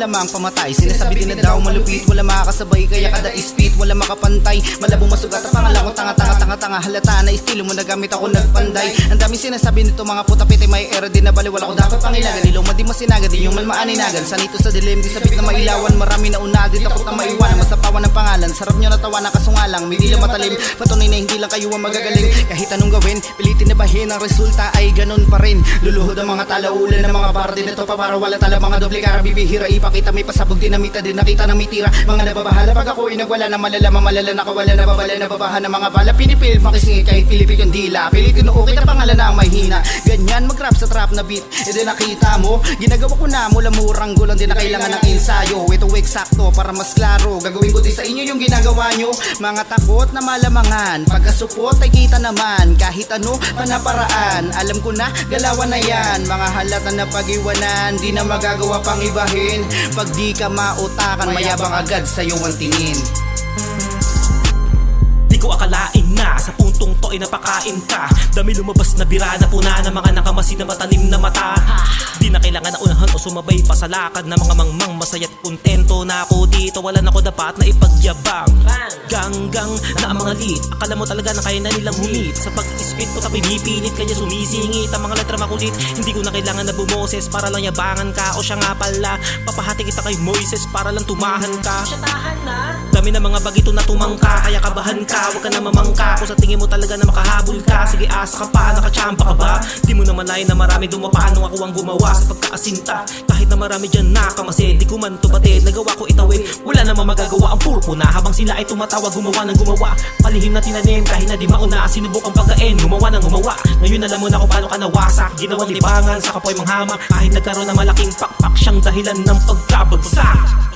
malamang pamatay. Sinasabi din na daw malupit, wala makakasabay, kaya kada ispit wala makapantay. Malabong masugat at pangalang ko tanga-tanga halata na estilo mo nagamit ako nagpanday. Ang daming sinasabi nito mga putapit ay may era din na baliwala ko dapat pangilagan. Ilaw mo di masinagan, di yung malmaaninagan. Sanito sa dilim, di sabik na mailawan. Marami na una, di takot na maiwanan. Masapawan ng pangalan, sarap nyo natawa na kasungalang. May dila matalim, patunay na hindi lang kayo ang magagaling. Kahit anong gawin, pilitin na bahin, ang resulta ay ganun pa rin. Luluhod ang mga talaulan ng mga bar din ito pa para wala tala mga doble kara bibihira. Ipakita may pasabog dinamita din nakita na may tira. Mga nababahala pag ako ay nagwala na malalaman malala nakawala na babala na babahan ng mga bala. Pinipil makisingit kahit pilipit yung dila. Pilitin okay na pangalan na ang may hina. Ganyan mag-rap sa trap na beat. E di nakita mo, ginagawa ko na mula murang gulang din na kailangan ng ensayo. Ito eksakto para mas klaro. Gagawin ko din sa inyo yung ginagawa nyo. Mga takot na malamangan, pagkasupot ay kita naman. Kahit ano panaparaan, alam ko na galawan na yan. Mga halata na pag-iwanan, di na magagawa pang ibahin. Pag di ka mautakan, mayabang agad sa'yo ang tingin. Di ko akalain na sa puntong to ay napakain ka. Dami lumabas na bira na puna ng mga nakamasin na matanim na mata. Di na kailangan na unahan o sumabay pa sa lakad na mga mangmang masaya't kontento na ako dito. Wala na ko dapat na ipagyabang. Ganggang na ang mga lead, akala mo talaga na kaya na nilang humit. Sa pag-spit ko ta pinipilit kanya sumisingit ang mga letra makulit. Hindi ko na kailangan na bumoses para lang yabangan ka. O siya nga pala, papahati kita kay Moises para lang tumahan ka. Dami na mga bagito na tumangka, kaya kabahan ka. Huwag ka na mamangka, kung sa tingin mo talaga na makahabol ka. Sige asa ka pa, nakachamba ka ba? Di mo naman lain na marami dumapaan nung ako ang gumawa sa pagkaasinta. Kahit na marami dyan nakamasid, di ko man tubatid, nagawa ko itawid. Wala namang magagawa ang purpo na habang sila ay tumatawa gumawa ng gumawa. Palihim na tinanim kahit na di mauna, sinubukang pagkain, gumawa ng gumawa. Ngayon alam mo na kung paano ka nawasak, ginawang libangan sa kapoy manghama. Kahit nagkaroon ng malaking pakpak, siyang dahilan ng pagkabagsak.